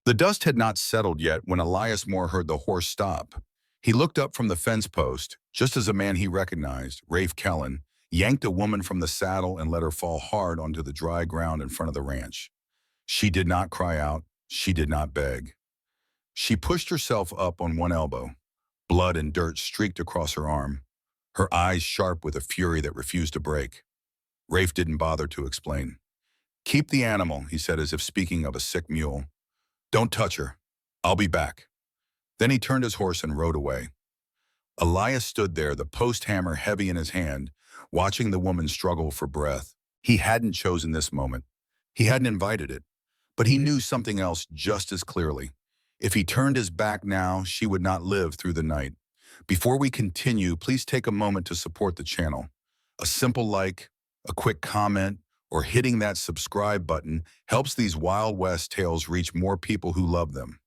The dust had not settled yet when Elias Moore heard the horse stop. He looked up from the fence post, just as a man he recognized, Rafe Kellen, yanked a woman from the saddle and let her fall hard onto the dry ground in front of the ranch. She did not cry out. She did not beg. She pushed herself up on one elbow. Blood and dirt streaked across her arm, her eyes sharp with a fury that refused to break. Rafe didn't bother to explain. "Keep the animal," he said as if speaking of a sick mule. "Don't touch her. I'll be back." Then he turned his horse and rode away. Elias stood there, the post hammer heavy in his hand, watching the woman struggle for breath. He hadn't chosen this moment. He hadn't invited it. But he knew something else just as clearly. If he turned his back now, she would not live through the night. Before we continue, please take a moment to support the channel. A simple like, a quick comment, or hitting that subscribe button helps these Wild West tales reach more people who love them.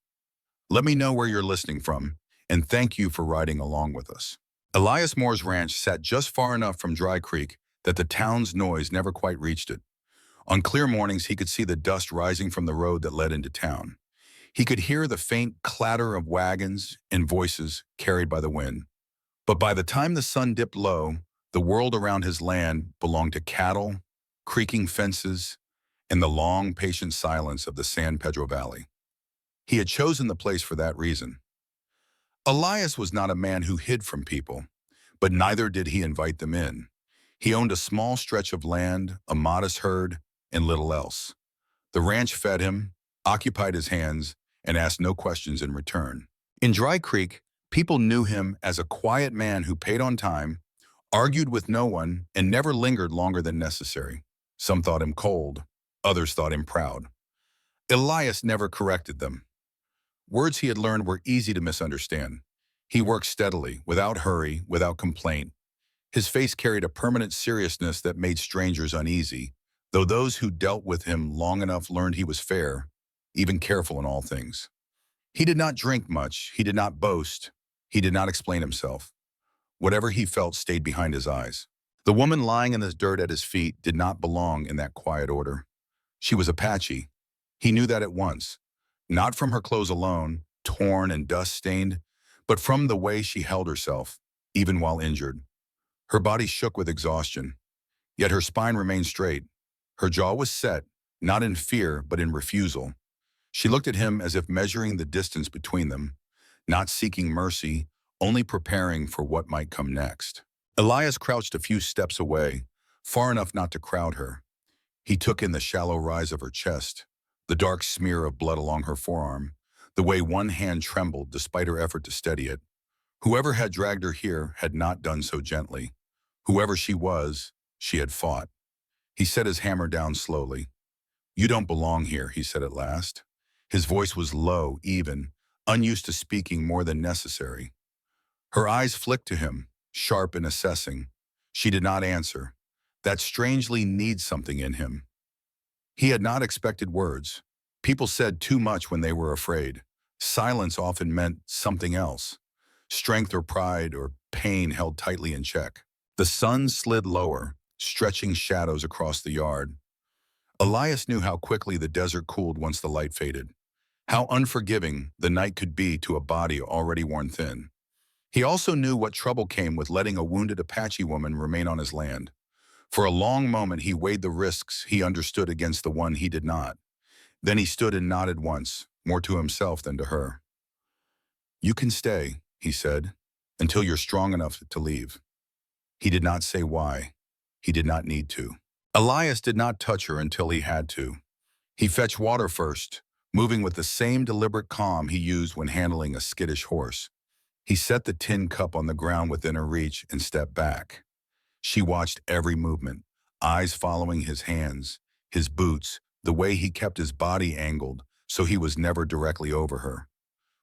Let me know where you're listening from, and thank you for riding along with us. Elias Moore's ranch sat just far enough from Dry Creek that the town's noise never quite reached it. On clear mornings, he could see the dust rising from the road that led into town. He could hear the faint clatter of wagons and voices carried by the wind. But by the time the sun dipped low, the world around his land belonged to cattle, creaking fences, and the long, patient silence of the San Pedro Valley. He had chosen the place for that reason. Elias was not a man who hid from people, but neither did he invite them in. He owned a small stretch of land, a modest herd, and little else. The ranch fed him, occupied his hands, and asked no questions in return. In Dry Creek, people knew him as a quiet man who paid on time, argued with no one, and never lingered longer than necessary. Some thought him cold, others thought him proud. Elias never corrected them. Words he had learned were easy to misunderstand. He worked steadily, without hurry, without complaint. His face carried a permanent seriousness that made strangers uneasy, though those who dealt with him long enough learned he was fair, even careful in all things. He did not drink much, he did not boast, he did not explain himself. Whatever he felt stayed behind his eyes. The woman lying in the dirt at his feet did not belong in that quiet order. She was Apache. He knew that at once, not from her clothes alone, torn and dust-stained, but from the way she held herself, even while injured. Her body shook with exhaustion, yet her spine remained straight. Her jaw was set, not in fear, but in refusal. She looked at him as if measuring the distance between them, not seeking mercy, only preparing for what might come next. Elias crouched a few steps away, far enough not to crowd her. He took in the shallow rise of her chest, the dark smear of blood along her forearm, the way one hand trembled despite her effort to steady it. Whoever had dragged her here had not done so gently. Whoever she was, she had fought. He set his hammer down slowly. "You don't belong here," he said at last. His voice was low, even, unused to speaking more than necessary. Her eyes flicked to him, sharp and assessing. She did not answer. That strangely needs something in him. He had not expected words. People said too much when they were afraid. Silence often meant something else. Strength or pride or pain held tightly in check. The sun slid lower, stretching shadows across the yard. Elias knew how quickly the desert cooled once the light faded. How unforgiving the night could be to a body already worn thin. He also knew what trouble came with letting a wounded Apache woman remain on his land. For a long moment he weighed the risks he understood against the one he did not. Then he stood and nodded once, more to himself than to her. "You can stay," he said, "until you're strong enough to leave." He did not say why. He did not need to. Elias did not touch her until he had to. He fetched water first, moving with the same deliberate calm he used when handling a skittish horse. He set the tin cup on the ground within her reach and stepped back. She watched every movement, eyes following his hands, his boots, the way he kept his body angled so he was never directly over her.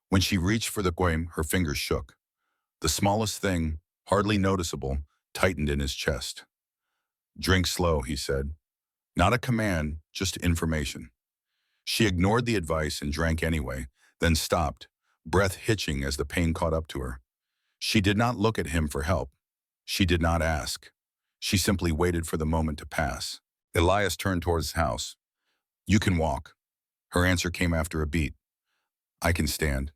When she reached for the coin, her fingers shook. The smallest thing, hardly noticeable, tightened in his chest. "Drink slow," he said. Not a command, just information. She ignored the advice and drank anyway, then stopped, breath hitching as the pain caught up to her. She did not look at him for help. She did not ask. She simply waited for the moment to pass. Elias turned toward his house. "You can walk." Her answer came after a beat. I can stand.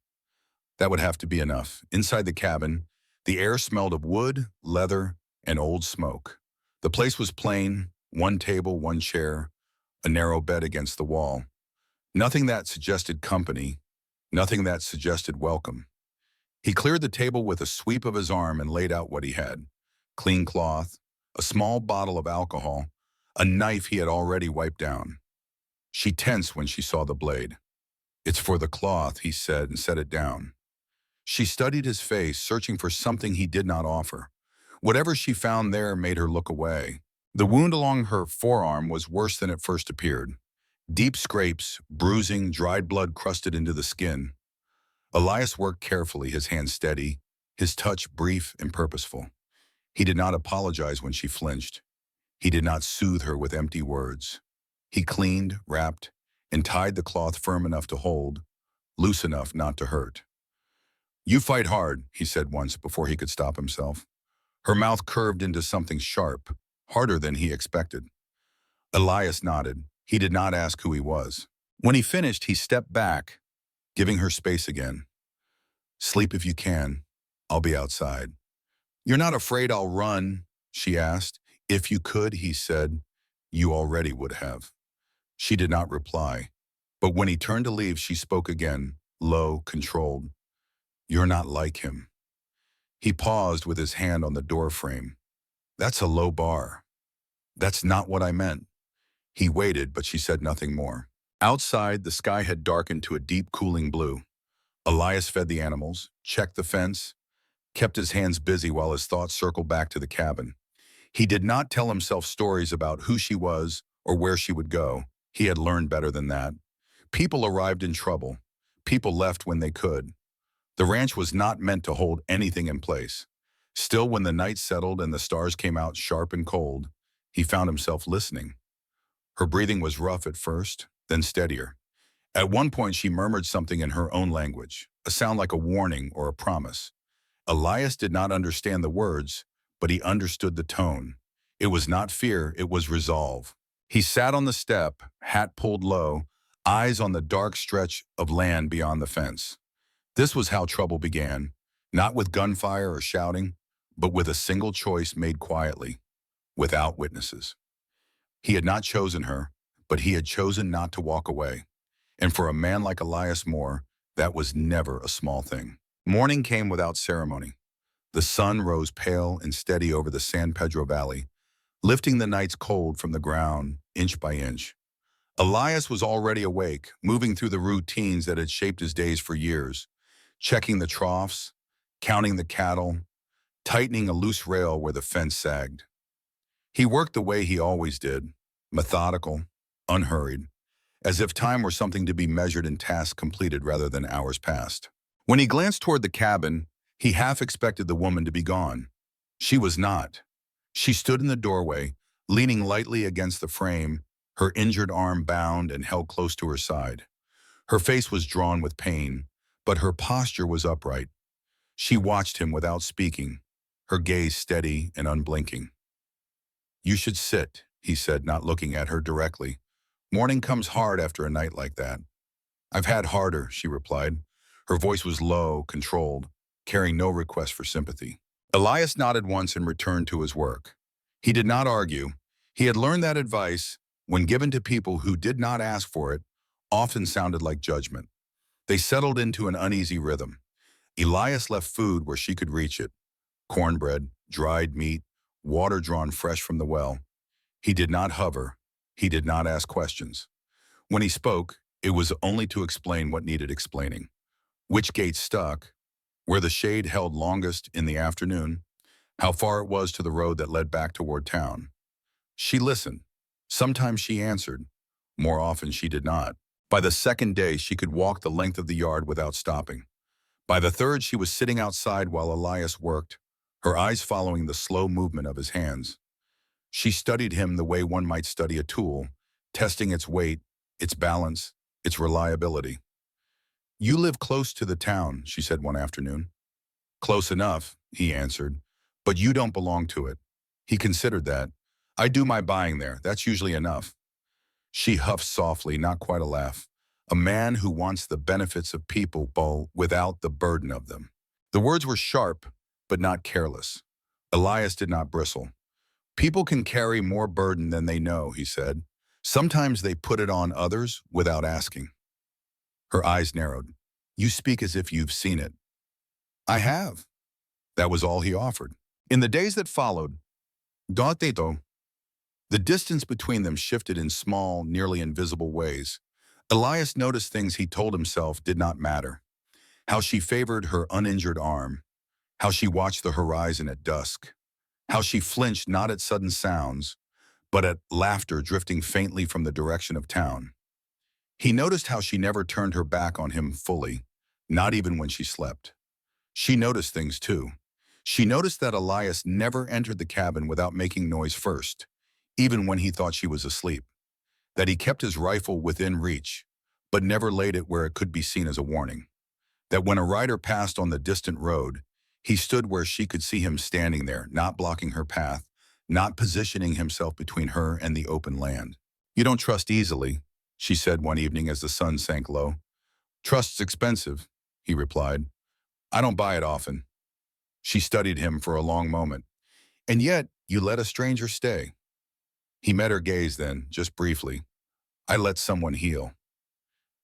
That would have to be enough. Inside the cabin, the air smelled of wood, leather, and old smoke. The place was plain, one table, one chair, a narrow bed against the wall. Nothing that suggested company, nothing that suggested welcome. He cleared the table with a sweep of his arm and laid out what he had. Clean cloth, a small bottle of alcohol, a knife he had already wiped down. She tensed when she saw the blade. "It's for the cloth," he said and set it down. She studied his face, searching for something he did not offer. Whatever she found there made her look away. The wound along her forearm was worse than it first appeared. Deep scrapes, bruising, dried blood crusted into the skin. Elias worked carefully, his hands steady, his touch brief and purposeful. He did not apologize when she flinched. He did not soothe her with empty words. He cleaned, wrapped, and tied the cloth firm enough to hold, loose enough not to hurt. "You fight hard," he said once before he could stop himself. Her mouth curved into something sharp, harder than he expected. Elias nodded. He did not ask who he was. When he finished, he stepped back, giving her space again. "Sleep if you can. I'll be outside." "You're not afraid I'll run?" she asked. "If you could," he said, "you already would have." She did not reply. But when he turned to leave, she spoke again, low, controlled. "You're not like him." He paused with his hand on the door frame. "That's a low bar." "That's not what I meant." He waited, but she said nothing more. Outside, the sky had darkened to a deep, cooling blue. Elias fed the animals, checked the fence, kept his hands busy while his thoughts circled back to the cabin. He did not tell himself stories about who she was or where she would go. He had learned better than that. People arrived in trouble. People left when they could. The ranch was not meant to hold anything in place. Still, when the night settled and the stars came out sharp and cold, he found himself listening. Her breathing was rough at first, then steadier. At one point, she murmured something in her own language, a sound like a warning or a promise. Elias did not understand the words, but he understood the tone. It was not fear, it was resolve. He sat on the step, hat pulled low, eyes on the dark stretch of land beyond the fence. This was how trouble began, not with gunfire or shouting, but with a single choice made quietly, without witnesses. He had not chosen her, but he had chosen not to walk away. And for a man like Elias Moore, that was never a small thing. Morning came without ceremony. The sun rose pale and steady over the San Pedro Valley, lifting the night's cold from the ground, inch by inch. Elias was already awake, moving through the routines that had shaped his days for years, checking the troughs, counting the cattle, tightening a loose rail where the fence sagged. He worked the way he always did, methodical, unhurried, as if time were something to be measured in tasks completed rather than hours passed. When he glanced toward the cabin, he half expected the woman to be gone. She was not. She stood in the doorway, leaning lightly against the frame, her injured arm bound and held close to her side. Her face was drawn with pain, but her posture was upright. She watched him without speaking, her gaze steady and unblinking. "You should sit," he said, not looking at her directly. "Morning comes hard after a night like that." "I've had harder," she replied. Her voice was low, controlled, carrying no request for sympathy. Elias nodded once and returned to his work. He did not argue. He had learned that advice, when given to people who did not ask for it, often sounded like judgment. They settled into an uneasy rhythm. Elias left food where she could reach it. Cornbread, dried meat, water drawn fresh from the well. He did not hover. He did not ask questions. When he spoke, it was only to explain what needed explaining. Which gate stuck, where the shade held longest in the afternoon, how far it was to the road that led back toward town. She listened. Sometimes she answered. More often she did not. By the second day, she could walk the length of the yard without stopping. By the third, she was sitting outside while Elias worked, her eyes following the slow movement of his hands. She studied him the way one might study a tool, testing its weight, its balance, its reliability. "You live close to the town," she said one afternoon. "Close enough," he answered, "but you don't belong to it." He considered that. "I do my buying there. That's usually enough." She huffed softly, not quite a laugh. A man who wants the benefits of people without the burden of them. The words were sharp, but not careless. Elias did not bristle. People can carry more burden than they know, he said. Sometimes they put it on others without asking. Her eyes narrowed. You speak as if you've seen it. I have. That was all he offered. In the days that followed, the distance between them shifted in small, nearly invisible ways. Elias noticed things he told himself did not matter. How she favored her uninjured arm. How she watched the horizon at dusk. How she flinched not at sudden sounds, but at laughter drifting faintly from the direction of town. He noticed how she never turned her back on him fully, not even when she slept. She noticed things too. She noticed that Elias never entered the cabin without making noise first, even when he thought she was asleep. That he kept his rifle within reach, but never laid it where it could be seen as a warning. That when a rider passed on the distant road, he stood where she could see him standing there, not blocking her path, not positioning himself between her and the open land. You don't trust easily, she said one evening as the sun sank low. Trust's expensive, he replied. I don't buy it often. She studied him for a long moment. And yet, you let a stranger stay. He met her gaze then, just briefly. I let someone heal.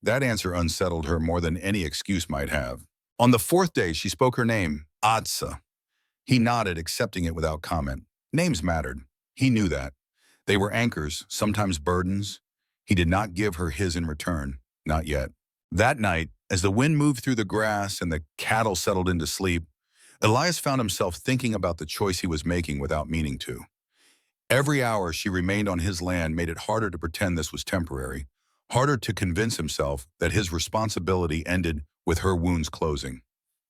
That answer unsettled her more than any excuse might have. On the fourth day, she spoke her name, Atsa. He nodded, accepting it without comment. Names mattered. He knew that. They were anchors, sometimes burdens. He did not give her his in return, not yet. That night, as the wind moved through the grass and the cattle settled into sleep, Elias found himself thinking about the choice he was making without meaning to. Every hour she remained on his land made it harder to pretend this was temporary, harder to convince himself that his responsibility ended with her wounds closing.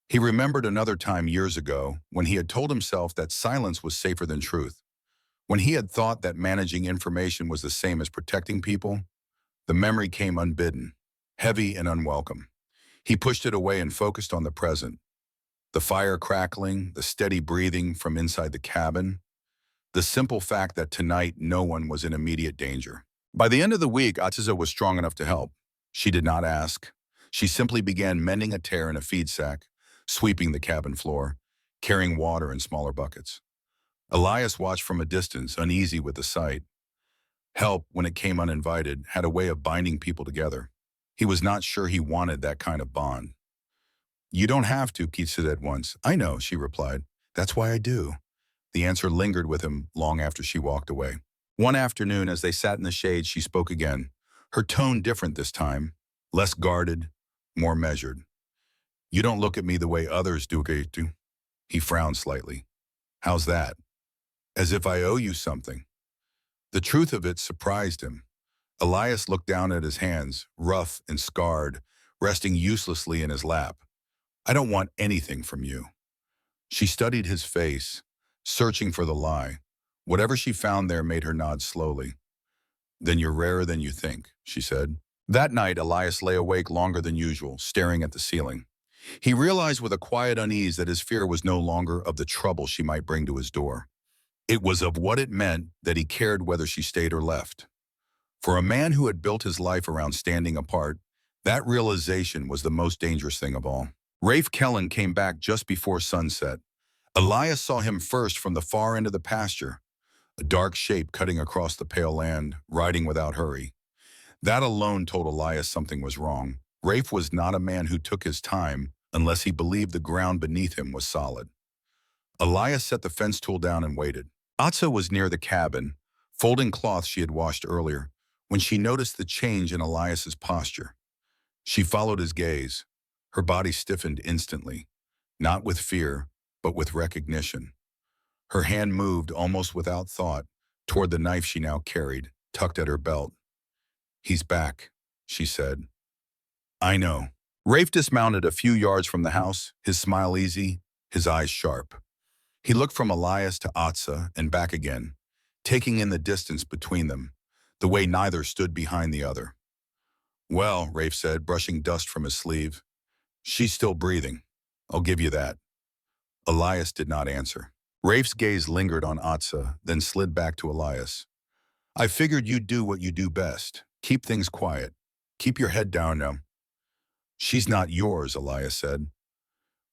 He remembered another time years ago when he had told himself that silence was safer than truth. When he had thought that managing information was the same as protecting people, the memory came unbidden, heavy and unwelcome. He pushed it away and focused on the present. The fire crackling, the steady breathing from inside the cabin, the simple fact that tonight no one was in immediate danger. By the end of the week, Atiza was strong enough to help. She did not ask. She simply began mending a tear in a feed sack, sweeping the cabin floor, carrying water in smaller buckets. Elias watched from a distance, uneasy with the sight. Help, when it came uninvited, had a way of binding people together. He was not sure he wanted that kind of bond. You don't have to, Keith said at once. I know, she replied. That's why I do. The answer lingered with him long after she walked away. One afternoon, as they sat in the shade, she spoke again. Her tone different this time, less guarded, more measured. You don't look at me the way others do. He frowned slightly. How's that? As if I owe you something. The truth of it surprised him. Elias looked down at his hands, rough and scarred, resting uselessly in his lap. I don't want anything from you. She studied his face, searching for the lie. Whatever she found there made her nod slowly. Then you're rarer than you think, she said. That night, Elias lay awake longer than usual, staring at the ceiling. He realized with a quiet unease that his fear was no longer of the trouble she might bring to his door. It was of what it meant that he cared whether she stayed or left. For a man who had built his life around standing apart, that realization was the most dangerous thing of all. Rafe Kellen came back just before sunset. Elias saw him first from the far end of the pasture, a dark shape cutting across the pale land, riding without hurry. That alone told Elias something was wrong. Rafe was not a man who took his time unless he believed the ground beneath him was solid. Elias set the fence tool down and waited. Atsa was near the cabin, folding cloth she had washed earlier, when she noticed the change in Elias's posture. She followed his gaze. Her body stiffened instantly, not with fear, but with recognition. Her hand moved almost without thought toward the knife she now carried, tucked at her belt. He's back, she said. I know. Rafe dismounted a few yards from the house, his smile easy, his eyes sharp. He looked from Elias to Atsa and back again, taking in the distance between them, the way neither stood behind the other. Well, Rafe said, brushing dust from his sleeve. She's still breathing. I'll give you that. Elias did not answer. Rafe's gaze lingered on Atsa, then slid back to Elias. I figured you'd do what you do best. Keep things quiet. Keep your head down now. She's not yours, Elias said.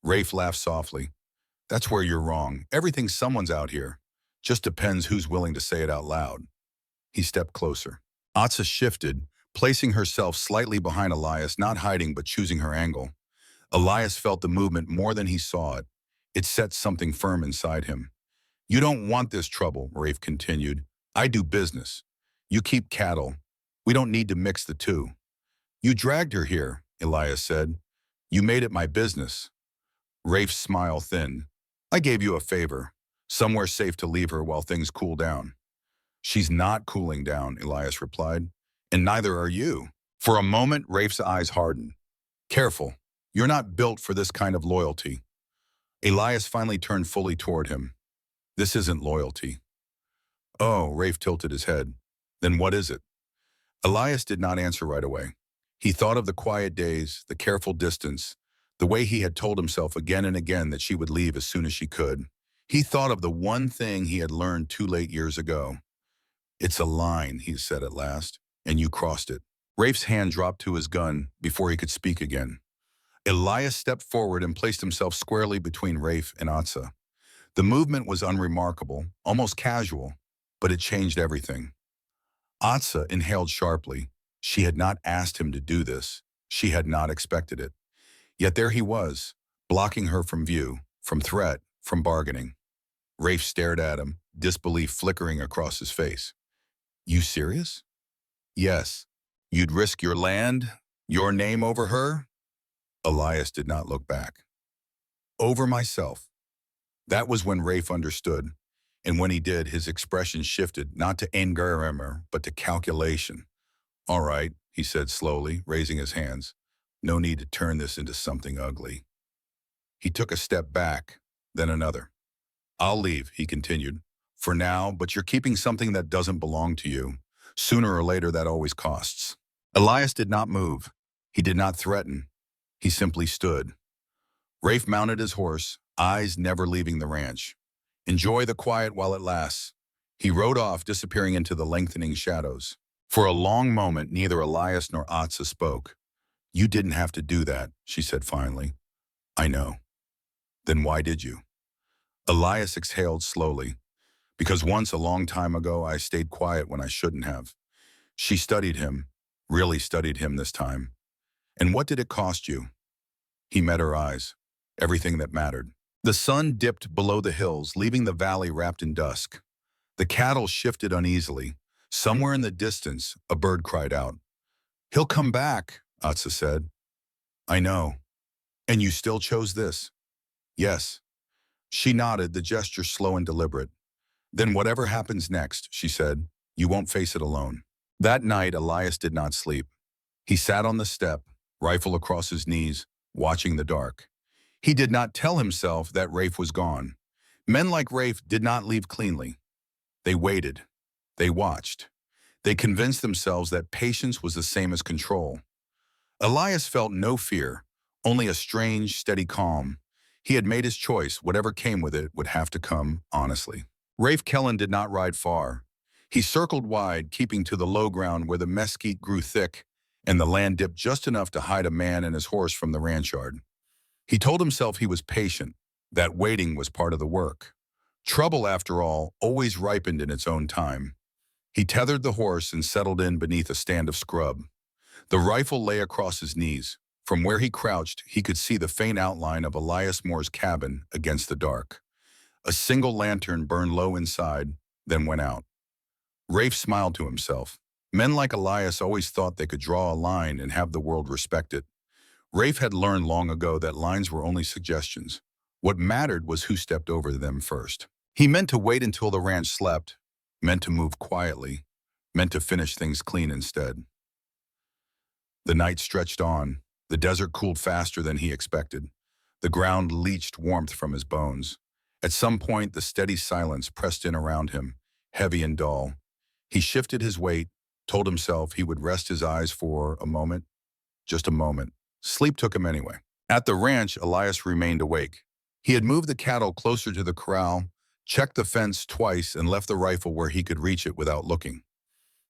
Rafe laughed softly. That's where you're wrong. Everything's someone's out here. Just depends who's willing to say it out loud. He stepped closer. Atsa shifted, placing herself slightly behind Elias, not hiding but choosing her angle. Elias felt the movement more than he saw it. It set something firm inside him. You don't want this trouble, Rafe continued. I do business. You keep cattle. We don't need to mix the two. You dragged her here, Elias said. You made it my business. Rafe's smile thinned. I gave you a favor. Somewhere safe to leave her while things cool down. She's not cooling down, Elias replied. And neither are you. For a moment, Rafe's eyes hardened. Careful. You're not built for this kind of loyalty. Elias finally turned fully toward him. This isn't loyalty. Oh, Rafe tilted his head. Then what is it? Elias did not answer right away. He thought of the quiet days, the careful distance, the way he had told himself again and again that she would leave as soon as she could. He thought of the one thing he had learned too late years ago. It's a line, he said at last, and you crossed it. Rafe's hand dropped to his gun before he could speak again. Elias stepped forward and placed himself squarely between Rafe and Atsa. The movement was unremarkable, almost casual, but it changed everything. Atsa inhaled sharply. She had not asked him to do this. She had not expected it. Yet there he was, blocking her from view, from threat, from bargaining. Rafe stared at him, disbelief flickering across his face. You serious? Yes. You'd risk your land, your name over her? Elias did not look back. Over myself. That was when Rafe understood, and when he did, his expression shifted not to anger, but to calculation. All right, he said slowly, raising his hands. No need to turn this into something ugly. He took a step back, then another. I'll leave, he continued, for now, but you're keeping something that doesn't belong to you. Sooner or later, that always costs. Elias did not move. He did not threaten. He simply stood. Rafe mounted his horse, eyes never leaving the ranch. Enjoy the quiet while it lasts. He rode off, disappearing into the lengthening shadows. For a long moment, neither Elias nor Atsa spoke. You didn't have to do that, she said finally. I know. Then why did you? Elias exhaled slowly. Because once, a long time ago, I stayed quiet when I shouldn't have. She studied him, really studied him this time. And what did it cost you? He met her eyes. Everything that mattered. The sun dipped below the hills, leaving the valley wrapped in dusk. The cattle shifted uneasily. Somewhere in the distance, a bird cried out. He'll come back, Atsa said. I know. And you still chose this? Yes. She nodded, the gesture slow and deliberate. Then whatever happens next, she said, you won't face it alone. That night, Elias did not sleep. He sat on the step, rifle across his knees, watching the dark. He did not tell himself that Rafe was gone. Men like Rafe did not leave cleanly. They waited. They watched. They convinced themselves that patience was the same as control. Elias felt no fear, only a strange, steady calm. He had made his choice. Whatever came with it would have to come honestly. Rafe Kellen did not ride far. He circled wide, keeping to the low ground where the mesquite grew thick and the land dipped just enough to hide a man and his horse from the ranch yard. He told himself he was patient, that waiting was part of the work. Trouble, after all, always ripened in its own time. He tethered the horse and settled in beneath a stand of scrub. The rifle lay across his knees. From where he crouched, he could see the faint outline of Elias Moore's cabin against the dark. A single lantern burned low inside, then went out. Rafe smiled to himself. Men like Elias always thought they could draw a line and have the world respect it. Rafe had learned long ago that lines were only suggestions. What mattered was who stepped over them first. He meant to wait until the ranch slept, meant to move quietly, meant to finish things clean instead. The night stretched on. The desert cooled faster than he expected. The ground leached warmth from his bones. At some point, the steady silence pressed in around him, heavy and dull. He shifted his weight, told himself he would rest his eyes for a moment, just a moment. Sleep took him anyway. At the ranch, Elias remained awake. He had moved the cattle closer to the corral, checked the fence twice, and left the rifle where he could reach it without looking.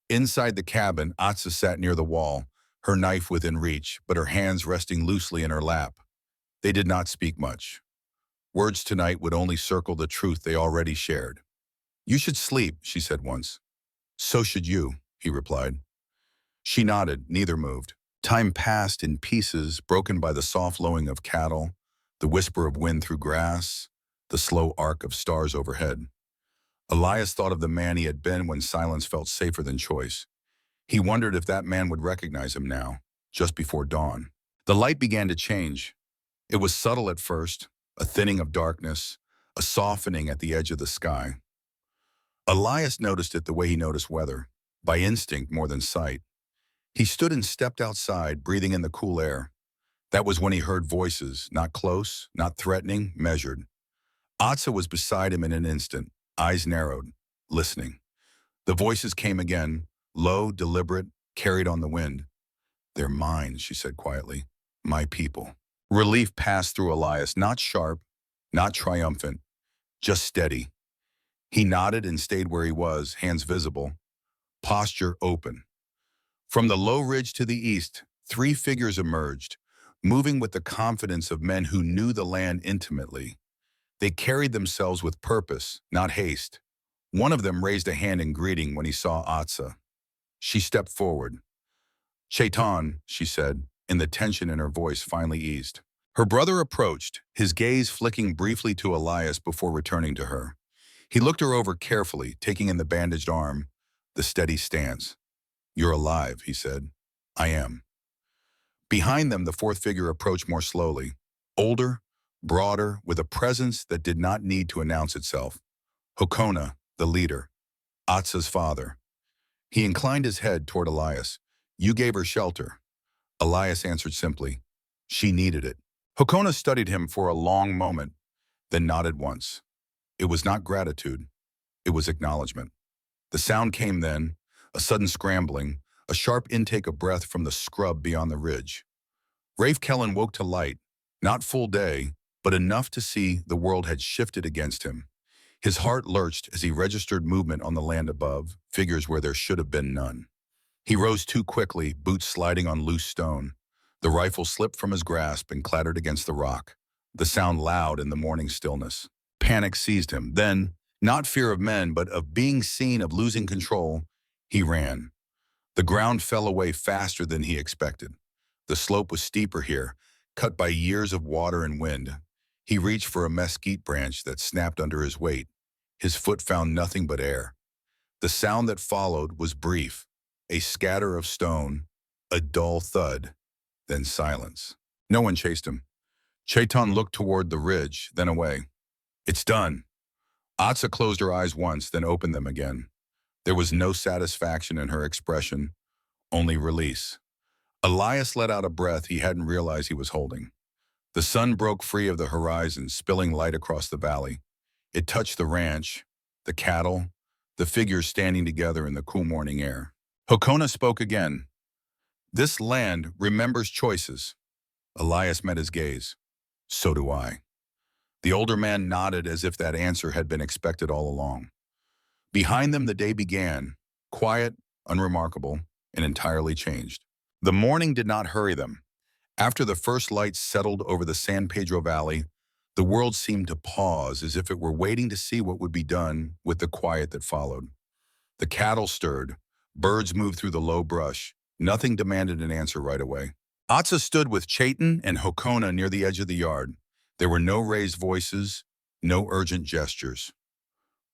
Inside the cabin, Atsa sat near the wall, her knife within reach, but her hands resting loosely in her lap. They did not speak much. Words tonight would only circle the truth they already shared. "You should sleep," she said once. "So should you," he replied. She nodded, neither moved. Time passed in pieces, broken by the soft lowing of cattle, the whisper of wind through grass, the slow arc of stars overhead. Elias thought of the man he had been when silence felt safer than choice. He wondered if that man would recognize him now, just before dawn. The light began to change. It was subtle at first, a thinning of darkness, a softening at the edge of the sky. Elias noticed it the way he noticed weather, by instinct more than sight. He stood and stepped outside, breathing in the cool air. That was when he heard voices, not close, not threatening, measured. Atsa was beside him in an instant, eyes narrowed, listening. The voices came again, low, deliberate, carried on the wind. "They're mine," she said quietly. "My people." Relief passed through Elias, not sharp, not triumphant, just steady. He nodded and stayed where he was, hands visible, posture open. From the low ridge to the east, 3 figures emerged, moving with the confidence of men who knew the land intimately. They carried themselves with purpose, not haste. One of them raised a hand in greeting when he saw Atsa. She stepped forward. "Chaitan," she said, and the tension in her voice finally eased. Her brother approached, his gaze flicking briefly to Elias before returning to her. He looked her over carefully, taking in the bandaged arm, the steady stance. "You're alive," he said. "I am." Behind them, the 4th figure approached more slowly, older, broader, with a presence that did not need to announce itself. Hokona, the leader, Atsa's father. He inclined his head toward Elias. "You gave her shelter." Elias answered simply, "She needed it." Hokona studied him for a long moment, then nodded once. It was not gratitude, it was acknowledgement. The sound came then, a sudden scrambling, a sharp intake of breath from the scrub beyond the ridge. Rafe Kellen woke to light, not full day, but enough to see the world had shifted against him. His heart lurched as he registered movement on the land above, figures where there should have been none. He rose too quickly, boots sliding on loose stone. The rifle slipped from his grasp and clattered against the rock, the sound loud in the morning stillness. Panic seized him. Then, not fear of men, but of being seen, of losing control, he ran. The ground fell away faster than he expected. The slope was steeper here, cut by years of water and wind. He reached for a mesquite branch that snapped under his weight. His foot found nothing but air. The sound that followed was brief, a scatter of stone, a dull thud, then silence. No one chased him. Chaitan looked toward the ridge, then away. "It's done." Atsa closed her eyes once, then opened them again. There was no satisfaction in her expression, only release. Elias let out a breath he hadn't realized he was holding. The sun broke free of the horizon, spilling light across the valley. It touched the ranch, the cattle, the figures standing together in the cool morning air. Hokona spoke again. "This land remembers choices." Elias met his gaze. "So do I." The older man nodded as if that answer had been expected all along. Behind them the day began, quiet, unremarkable, and entirely changed. The morning did not hurry them. After the first lights settled over the San Pedro Valley, the world seemed to pause as if it were waiting to see what would be done with the quiet that followed. The cattle stirred, birds moved through the low brush. Nothing demanded an answer right away. Atsa stood with Chaitan and Hokona near the edge of the yard. There were no raised voices, no urgent gestures.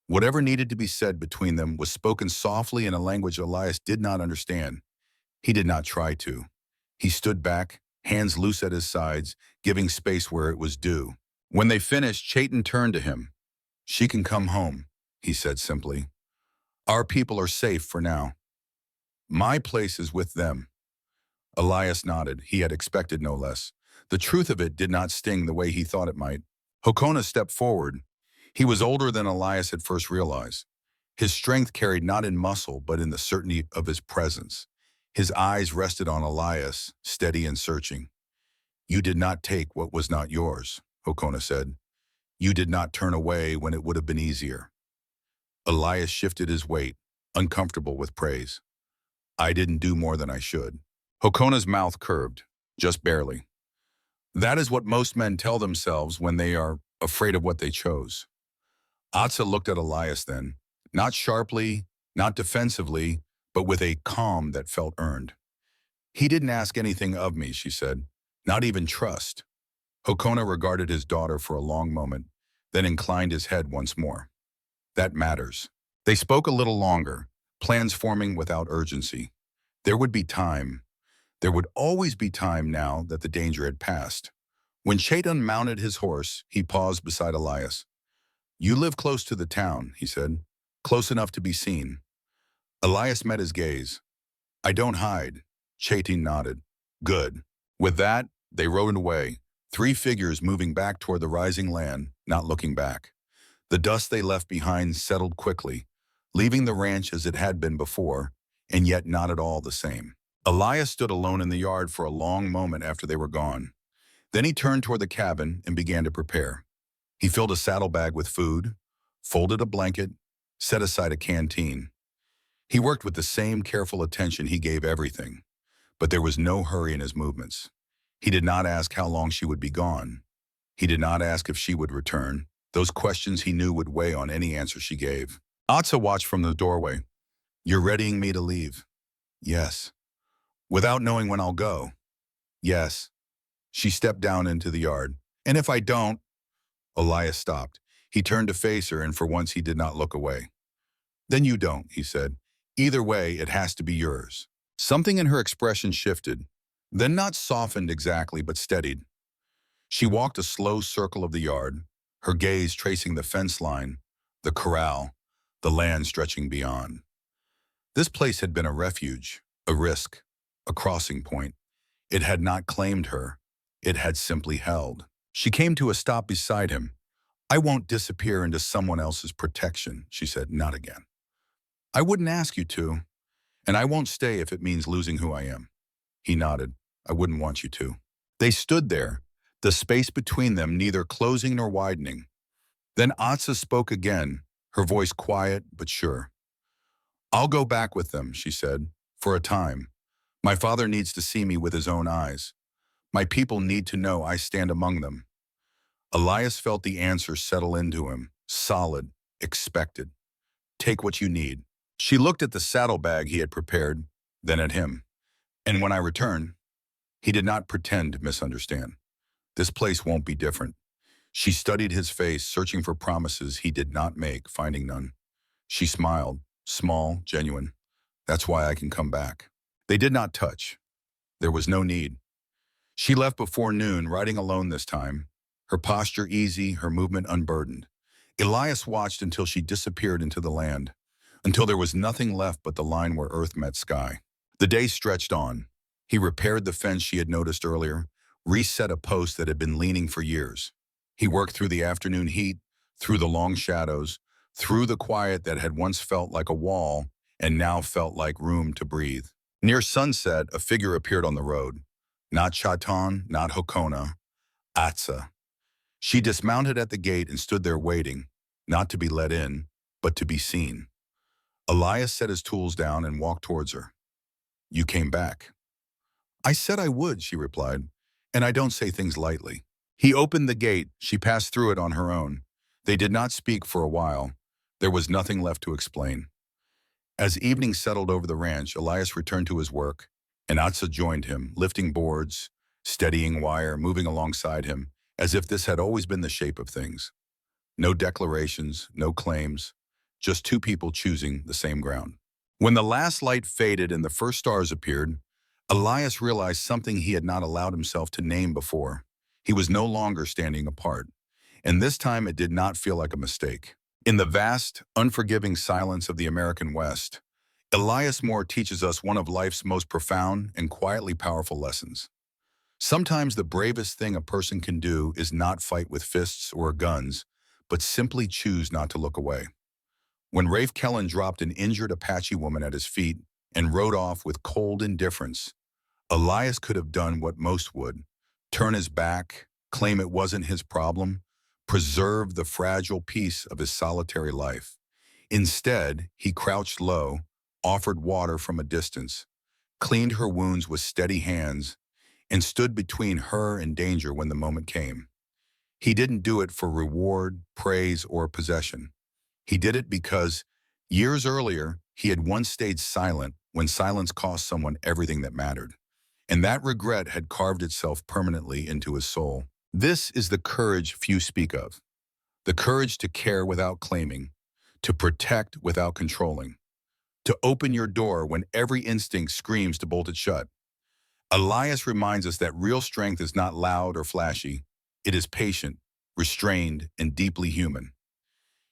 Whatever needed to be said between them was spoken softly in a language Elias did not understand. He did not try to. He stood back, hands loose at his sides, giving space where it was due. When they finished, Chaitan turned to him. "She can come home," he said simply. "Our people are safe for now. My place is with them." Elias nodded. He had expected no less. The truth of it did not sting the way he thought it might. Hokona stepped forward. He was older than Elias had first realized. His strength carried not in muscle, but in the certainty of his presence. His eyes rested on Elias, steady and searching. "You did not take what was not yours," Hokona said. "You did not turn away when it would have been easier." Elias shifted his weight, uncomfortable with praise. "I didn't do more than I should." Hokona's mouth curved, just barely. That is what most men tell themselves when they are afraid of what they chose. Atsa looked at Elias then, not sharply, not defensively, but with a calm that felt earned. He didn't ask anything of me, she said, not even trust. Hokona regarded his daughter for a long moment, then inclined his head once more. That matters. They spoke a little longer, plans forming without urgency. There would be time. There would always be time now that the danger had passed. When Chaitan mounted his horse, he paused beside Elias. You live close to the town, he said, close enough to be seen. Elias met his gaze. I don't hide. Chaitan nodded. Good. With that, they rode away, three figures moving back toward the rising land, not looking back. The dust they left behind settled quickly, leaving the ranch as it had been before, and yet not at all the same. Elias stood alone in the yard for a long moment after they were gone. Then he turned toward the cabin and began to prepare. He filled a saddlebag with food, folded a blanket, set aside a canteen. He worked with the same careful attention he gave everything, but there was no hurry in his movements. He did not ask how long she would be gone. He did not ask if she would return. Those questions he knew would weigh on any answer she gave. Atsa watched from the doorway. You're readying me to leave? Yes. Without knowing when I'll go? Yes. She stepped down into the yard. And if I don't? Elias stopped. He turned to face her, and for once he did not look away. Then you don't, he said. Either way, it has to be yours. Something in her expression shifted, then not softened exactly, but steadied. She walked a slow circle of the yard, her gaze tracing the fence line, the corral, the land stretching beyond. This place had been a refuge, a risk, a crossing point. It had not claimed her. It had simply held. She came to a stop beside him. I won't disappear into someone else's protection, she said, not again. I wouldn't ask you to, and I won't stay if it means losing who I am. He nodded. I wouldn't want you to. They stood there, the space between them neither closing nor widening. Then Atsa spoke again, her voice quiet but sure. I'll go back with them, she said, for a time. My father needs to see me with his own eyes. My people need to know I stand among them. Elias felt the answer settle into him, solid, expected. Take what you need. She looked at the saddlebag he had prepared, then at him. And when I return, he did not pretend to misunderstand. This place won't be different. She studied his face, searching for promises he did not make, finding none. She smiled, small, genuine. That's why I can come back. They did not touch. There was no need. She left before noon, riding alone this time, her posture easy, her movement unburdened. Elias watched until she disappeared into the land, until there was nothing left but the line where earth met sky. The day stretched on. He repaired the fence she had noticed earlier, reset a post that had been leaning for years. He worked through the afternoon heat, through the long shadows, through the quiet that had once felt like a wall and now felt like room to breathe. Near sunset, a figure appeared on the road. Not Chaitan, not Hokona, Atsa. She dismounted at the gate and stood there waiting, not to be let in, but to be seen. Elias set his tools down and walked towards her. You came back. I said I would, she replied, and I don't say things lightly. He opened the gate. She passed through it on her own. They did not speak for a while. There was nothing left to explain. As evening settled over the ranch, Elias returned to his work, and Atsa joined him, lifting boards, steadying wire, moving alongside him, as if this had always been the shape of things. No declarations, no claims, just two people choosing the same ground. When the last light faded and the first stars appeared, Elias realized something he had not allowed himself to name before. He was no longer standing apart, and this time it did not feel like a mistake. In the vast, unforgiving silence of the American West, Elias Moore teaches us one of life's most profound and quietly powerful lessons. Sometimes the bravest thing a person can do is not fight with fists or guns, but simply choose not to look away. When Rafe Kellen dropped an injured Apache woman at his feet and rode off with cold indifference, Elias could have done what most would: turn his back, claim it wasn't his problem, preserve the fragile peace of his solitary life. Instead, he crouched low, offered water from a distance, cleaned her wounds with steady hands, and stood between her and danger when the moment came. He didn't do it for reward, praise, or possession. He did it because years earlier, he had once stayed silent when silence cost someone everything that mattered. And that regret had carved itself permanently into his soul. This is the courage few speak of. The courage to care without claiming, to protect without controlling, to open your door when every instinct screams to bolt it shut. Elias reminds us that real strength is not loud or flashy. It is patient, restrained, and deeply human.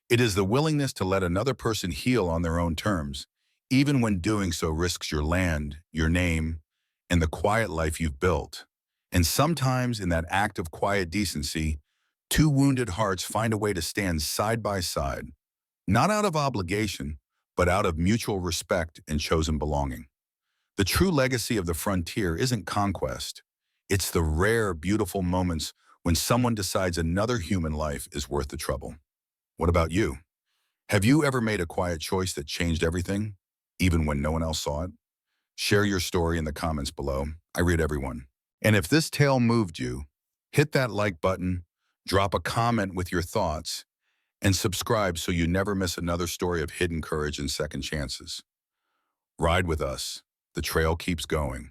It is the willingness to let another person heal on their own terms, even when doing so risks your land, your name, and the quiet life you've built. And sometimes in that act of quiet decency, two wounded hearts find a way to stand side by side, not out of obligation, but out of mutual respect and chosen belonging. The true legacy of the frontier isn't conquest. It's the rare, beautiful moments when someone decides another human life is worth the trouble. What about you? Have you ever made a quiet choice that changed everything, even when no one else saw it? Share your story in the comments below. I read everyone. And if this tale moved you, hit that like button, drop a comment with your thoughts, and subscribe so you never miss another story of hidden courage and second chances. Ride with us. The trail keeps going.